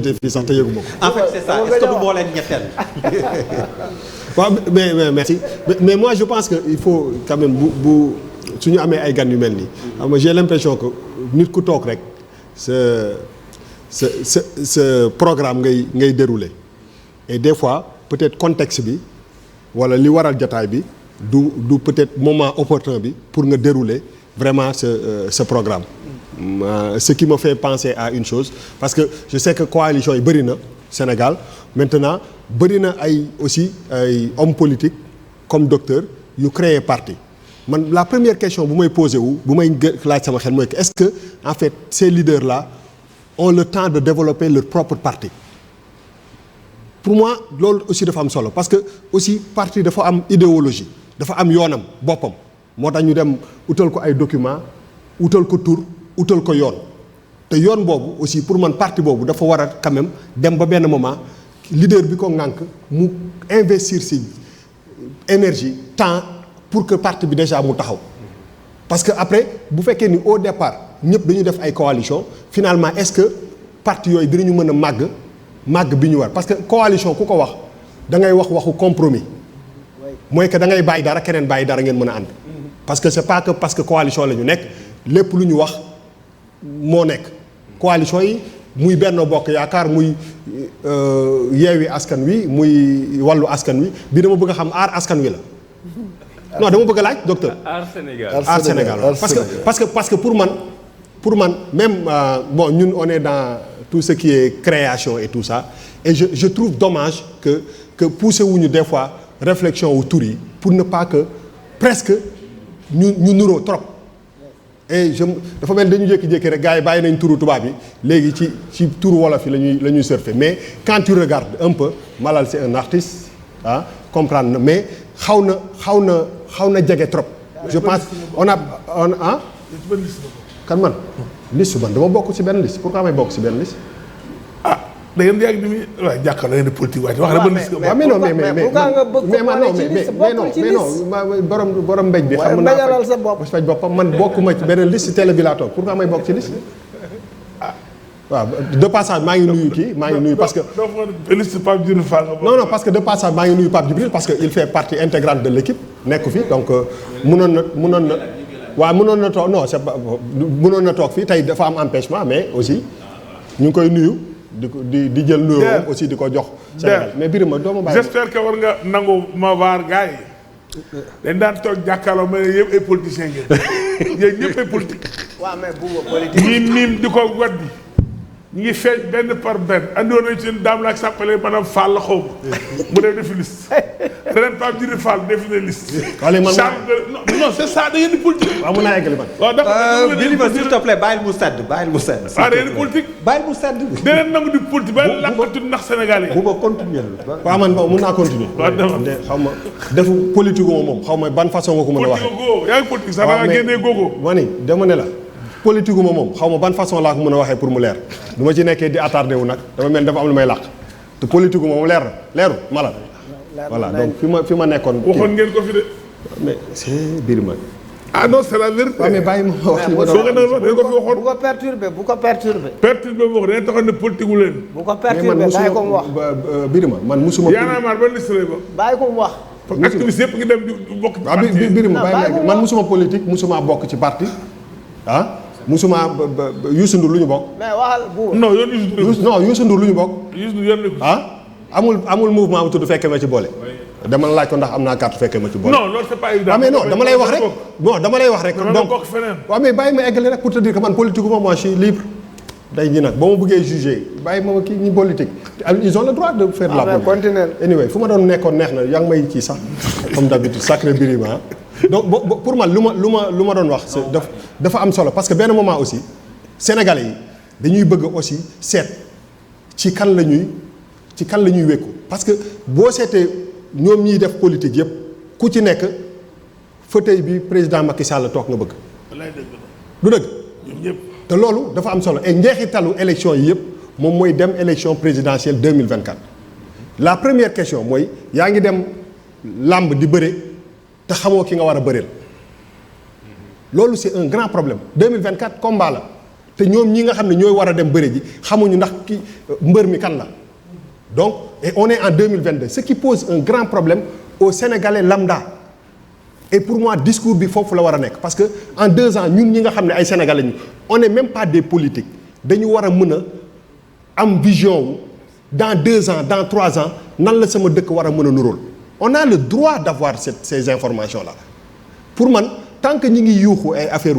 invité fii sax te yëguma ko. en fait c'est ça est-ce que du moo leen ñetteel. waaw mais merci mais moi je pense que il faut quand même bu su ñu amee ay gan yu mel nii. xam nga j'ai l'impression que nit ku toog rek sa programme ngay dérouler et des fois peut-être contexte bi wala li waral jotaay bi du peut-être moment opportun bi pour nga dérouler vraiment ce programme. Ce qui me fait penser à une chose parce que je sais que coalition yi bëri na Sénégal maintenant bëri na aussi ay hommes politiques comme docteur yu créer parti man la première question bu may posé bu may laaj sama xel mooy que est-ce que en fait ces leaders là ont le temps de développer leur propre parti. Pour moi loolu aussi dafa am solo parce que aussi parti dafa am idéologie dafa am yoonam boppam moo tax ñu dem utal ko ay documents utal ko tur utal ko yoon te yoon boobu aussi pour man parti boobu dafa war a quand même dem ba benn moment leader bi ko ŋànk mu investir ci énergie temps pour que parti bi déjà mu taxaw parce que après bu fekkee ni au départ ñëpp dañu def ay coalition finalement est-ce que parti yooyu dinañu mën a màgg bi ñu war parce que coalition ku ko wax da ngay wax waxu compromis mooy que da ngay bàyyi dara keneen bàyyi dara ngeen mën a ànd parce que c'est pas que parce que coalition la ñu nekk lépp lu ñu wax moo nekk coalition yi muy Benno Bokk Yaakaar muy Yewwi Askan Wi muy Wallu Askan Wi bi dama bëgg a xam Aar Askan Wi la non dama bëgg a laaj docteur. Aar Sénégal parce que pour man même bon ñun on est dans tout ce qui est création et tout ça et je trouve dommage que pousser wuñu des fois réflexion wu tur yi pour ne pas que presque ñu nuroo trop et dafa mel dañu jékki-jékki rek gars yi bàyyi nañ turu tubaab yi léegi ci turu wolof yi la ñuy surfer mais quand tu regardes un peu Malal c'est un artiste comprendre na mais xaw na jege trop je pense on kan man liste ban dama bokk ci benn liste pourquoi may bokk ci benn liste. da ngeen yàgg ni muy waaye jàkkaarloo da ngeen di politique waaye wax na ba liste. mais non mais borom mbéj bi. xam naa faj boppam man bokkuma ci beneen liste télé bi laa toog pourquoi may bokk ci liste. waaw de passage maa ngi nuyu parce que. liste Pape Djibril Fall. non parce que de passage maa ngi nuyu Pape Djibril parce que il fait partie intégrante de l'équipe nekk fi donc mënoon na. waaw mënoon na toog non c'est pas mënoon na toog fii tey dafa am empêchement mais aussi ñu ngi koy nuyu di jël nuyoo aussi di ko jox. Sénégal mais Birima doo ma bàyyi. j'espère que war nga nangu ma waar gars yi dañ daan toog jàkkaarloo ma ne yëpp ay politiciens ngeen yéen ñëpp ay politique. waaw mais bu ma politique. ñii niim di ko wet bi ñu ngi feeñ benn par benn andiwoon nañu seen daam la ak sàppale maanaam Fall la xaw ma mu def defi liste ren Pape Djibril Fall defi na liste. wala man non c'est ça da ngeen di politique. waaw mun naa eggali man. waaw d'accord Birima s'il te plaît bàyyil mu sedd. waaw da ngeen di politique. bàyyil mu sedd. da ngeen nangu di politique bàyyil làkkatu ndax Sénégal yi. bu ma continuer. waaw man mun naa continuer. waaw xaw ma defu politique moom xaw ma ban façon nga ko mën a waxee. politique yaa ngi politique sax da nga génnee googo. ma ni dama ne la. politique moom xaw ma ban façon laa ko mën a waxee pour mu leer du ma ci nekkee di attardé wu nag dama mel dafa am lu may làq te politique moom leeru Malal. voilà donc fi ma nekkoon. waxoon ngeen ko fi de. mais c'est Birima. ah non c'est la vérité. waaw mais bàyyi ma wax li ma soo ko doon wax dañ ko fi waxoon. bu ko perturbé bu ko perturbé. perturbé bu wax dañu taxoon ne politique wu leen. bu ko perturbé bàyyi ko mu wax Birima man musuma. Y'en a marre ba liste lay ba. bàyyi ko mu wax. activiste yëpp ngi dem di bokk ci parti yi. Birima bàyyi man musuma politique musuma bokk ci parti musuma Youssou Ndour lu ñu bokk. mais waxal bu. non yoon Youssou Ndour lu ñu bokk. Youssou Ndour yoon amul mouvement bu tudd fekkee ma ci boole. dama laaj ko ndax am naa carte fekkee ma ci boole. non loolu c'est pas évident. mais non dama lay wax rek. non dama lay wax rek. donc bokk feneen. waaw mais bàyyi ma eggale rek pour te dire que man politique moi je suis libre. day ñi nag ba ma bëggee juger bàyyi ma kii ñi politique ils ont le droit de faire la politique. anyway fu ma doon nekkoon neex na yaa ngi may kii sax comme d'habitude sacré Birima donc pour man lu ma doon wax dafa am solo parce que benn moment aussi sénégalais yi dañuy bëgg aussi seet ci kan la ñuy wékku parce que boo seetee ñoom ñiy def politique yëpp ku ci nekk fauteuil bi président Macky Sall toog nga bëgg. du dëgg. ñoom ñëpp. te loolu dafa am solo et njeexitalu élection yi yëpp moom mooy dem élection présidentielle 2024 la première question mooy yaa ngi dem làmb di bëre te xamoo ki nga war a bëreel loolu c'est un grand problème 2024 combat la te ñoom ñi nga xam ne ñooy war a dem bëre ji xamuñu ndax ki mbër mi kan la donc et on est en 2022 ce qui pose un grand problème aux Sénégalais lambda et pour moi discours bi foofu la war a nekk parce que en 2 ans ñun ñi nga xam ne ay Sénégalais ñu on n'est même pas des politiques dañu war a mën a am vision wu dans 2 ans dans 3 ans nan la sama dëkk war a mën a nuróol on a le droit d'avoir ces informations là pour man tant que ñi ngi yuuxu ay affaire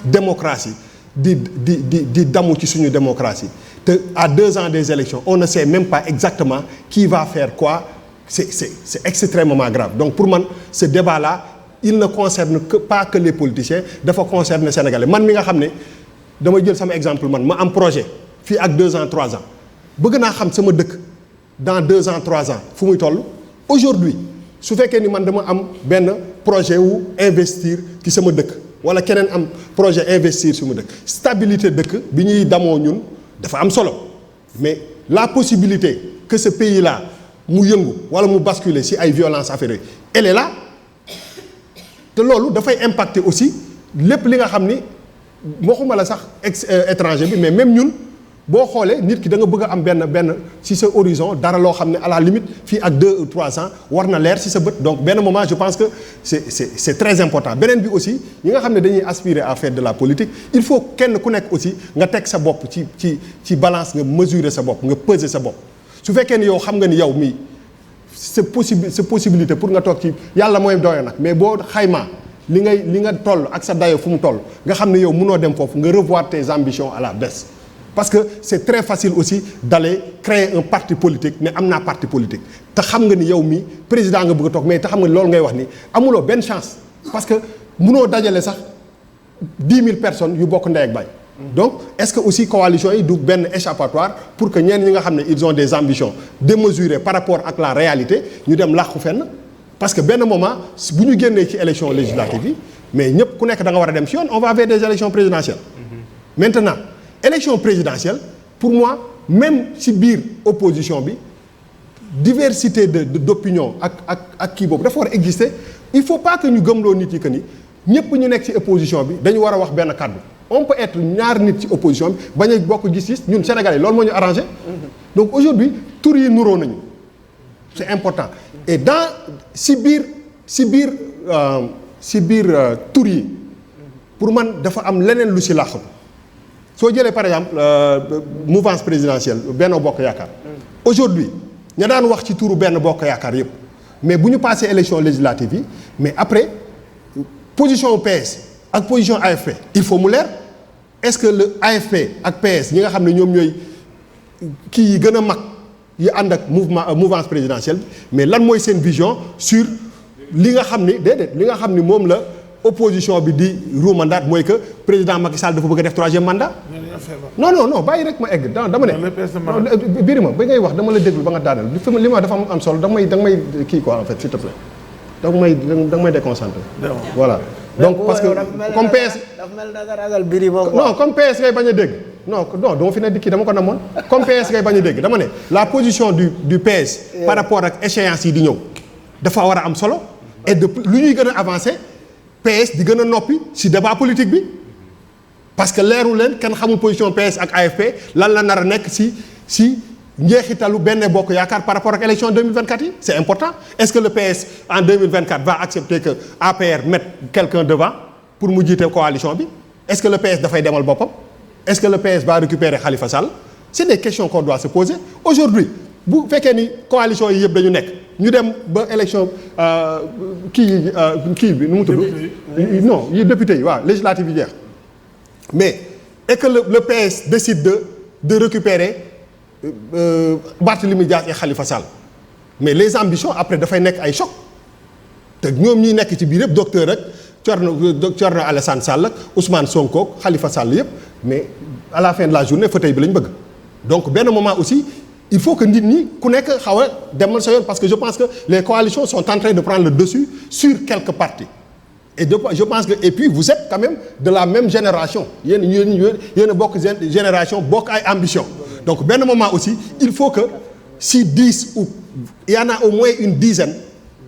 démocratie di damu ci suñu démocratie te à 2 ans des élections on ne sait même pas exactement qui va faire quoi c'est extrêmement grave donc pour man ce débat là il ne concerne pas que les politiciens dafa concerner Sénégalais man mi nga xam ne dama jël sama exemple man ma am projet fii ak 2 ans 3 ans bëgg naa xam sama dëkk dans 2 ans 3 ans fu muy toll aujourd'hui su fekkee ni man dama am benn projet wu investir ci sama dëkk wala keneen am projet investir sama dëkk stabilité dëkk bi ñuy damoo ñun dafa am solo mais la possibilité que ce pays là mu yëngu wala mu basculer ci ay violence affaires elle est là te loolu dafay impacter aussi lépp li nga xam ni waxuma la sax étranger bi mais même ñun boo xoolee nit ki da nga bëgg a am benn ci sa horizon dara loo xam ne à la limite fii ak 2 ou 3 ans war na leer ci sa bët donc benn moment je pense que c'est très important beneen bi aussi ñi nga xam ne dañuy aspirer à faire de la politique il faut kenn ku nekk aussi nga teg sa bopp ci balance nga mesurer sa bopp nga peser sa bopp su fekkee ni yow xam nga ni yow mii c'est possibilité pour nga toog ci yàlla mooy doyo nag mais boo xaymaa li nga toll ak sa dayo fu mu toll nga xam ne yow mënoo dem foofu nga revoir tes ambitions à la baisse parce que c'est très facile aussi d'aller créer un parti politique ne am naa parti politique te xam nga ni yow mii président nga bëgg a toog mais te xam nga ni loolu ngay wax ni amuloo benn chance parce que mënoo dajale sax 10 000 personnes yu bokk ndey ak baay donc est-ce que aussi coalition yi du benn échappatoire pour que ñenn ñi nga xam ne ils ont des ambitions démesurées par rapport ak la réalité ñu dem làqu fenn parce que benn moment bu ñu génnee ci élection législative yi mais ñëpp ku nekk da nga war a dem ci yoon on va vers des élections présidentielles maintenant élection présidentielle pour moi même ci biir opposition bi diversité d'opinion ak kii boobu dafa war a exister il faut pas que ñu gëmloo nit yi que ni ñëpp ñu nekk ci opposition bi dañu war a wax benn kàddu on peut être ñaar nit ci opposition bi bañ a bokk gis-gis ñun Sénégalais loolu moo ñu arrangé donc aujourd'hui tur yi nuroo nañu c'est important et dans ci biir tur yi pour man dafa am leneen lu ci làqatu soo jëlee par exemple mouvance présidentielle Benno Bokk Yaakaar aujourd'hui ña daan wax ci turu Benno Bokk Yaakaar yëpp mais bu ñu passé élection législative yi mais après position PS ak position AFP il faut mu leer est-ce que le AFP ak PS ñi nga xam ne ñoom ñooy kii yi gën a mag yi ànd ak mouvance présidentielle mais lan mooy seen vision sur li nga xam ni déedéet li nga xam ni moom la opposition bi di ruumandaat mooy que président Macky Sall dafa bëgg a def 3e mandat. non bàyyi rek ma egg dama ne. Birima ba ngay wax dama la déglu ba nga daaneel li ma dafa am solo da nga may kii quoi en fait s'il te plaît da nga may déconcentré. voilà donc parce que comme PS. dafa mel na nga ragal Birima non comme PS ngay bañ a dégg non dama fi ne di kii dama ko namoon comme PS ngay bañ a dégg dama ne la position du PS. par rapport ak échéance yi di ñëw dafa war a am solo et de lu ñuy gën a avancer. PS di gën a noppi ci débat politique bi parce que leeru leen kenn xamul position PS ak AFP lan la nar a nekk ci njeexitalu Benno Bokk Yaakaar par rapport ak élection 2024 yi c'est important est-ce que le PS en 2024 va accepter que APR mette quelqu'un devant pour mu jiite coalition bi est-ce que le PS dafay demal boppam est-ce que le PS va récupérer Khalifa Sall c'est des questions qu'on doit se poser aujourd'hui bu fekkee ni coalition yi yëpp dañu nekk ñu dem ba élection kii bi nu mu tudd non yi député yi waaw législative yi jeex mais et que le PS décide de récupérer Barthélémy Dias et Khalifa Sall mais les ambitions après dafay nekk ay choc te ñoom ñuy nekk ci biir yëpp docteur rek Thierno Alassane Sall ak Ousmane Sonko Khalifa Sall yëpp mais à la fin de la journée fauteuil bi lañ bëgg donc benn moment aussi il faut que nit ñi ku nekk xaw a demal sa yoon parce que je pense que les coalitions sont en train de prendre le dessus sur quelques partis et je pense que et puis vous êtes quand même de la même génération yéen a bokk génération bokk ay ambition donc benn moment aussi il faut que si 10 ou il y en a au moins une dizaine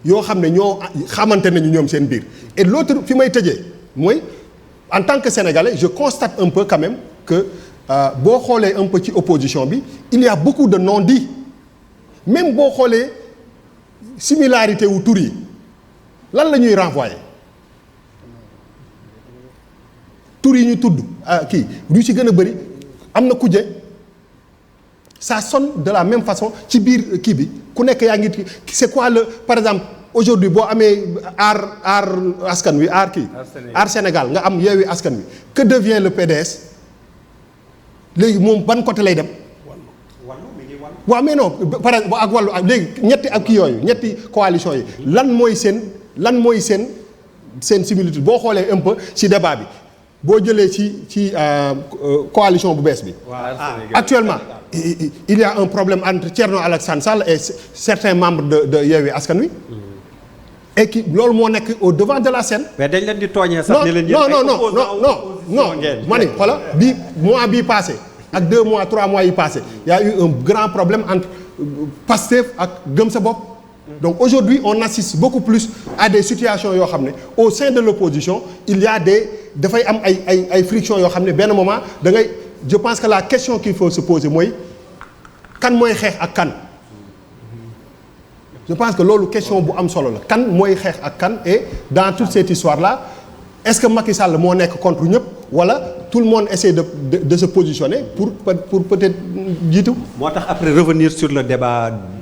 yoo xam ne ñoo xamante nañu ñoom seen biir et l'autre fi may tëjee mooy en tant que Sénégalais je constate un peu quand même que boo xoolee un peu ci opposition bi il y a beaucoup de non-dits même boo xoolee similarité wu tur yi lan la ñuy renvoyer tur yi ñu tudd kii ñu ci gën a bëri am na kuje ça sonne de la même façon ci biir kii bi ku nekk yaa ngi c'est quoi le par exemple aujourd'hui boo amee aar askan wi aar Sénégal nga am Yewwi Askan Wi que devient le PDS léegi moom ban côté lay dem. waaw mais non par exemple ak wàllu léegi ñetti ak kii yooyu ñetti coalition yi lan mooy seen similitude boo xoolee un peu ci débat bi boo jëlee ci coalition bu bees bi. actuellement il y a un problème entre Thierno Alassane Sall et certains membres de Yewwi Askan Wi. et qui loolu moo nekk au devant de la scène. mais dañ leen di tooñee sax. non ma ni xoola mois bii passé ak 2 mois 3 mois yi passé y a eu un grand problème entre Pastef ak Gëm Sa Bopp. donc aujourd'hui on assiste beaucoup plus à des situations yoo xam ne au sein de l'opposition il y a dafay am ay frictions yoo xam ne benn moment da ngay je pense que la question qu'il faut se poser mooy kan mooy xeex ak kan. je pense que loolu question bu am solo la kan mooy xeex ak kan et dans toute cette histoire là est-ce que Macky Sall moo nekk contre ñëpp wala tout le monde essaie de se positionner pour peut-être jiitu. moo tax après revenir sur le débat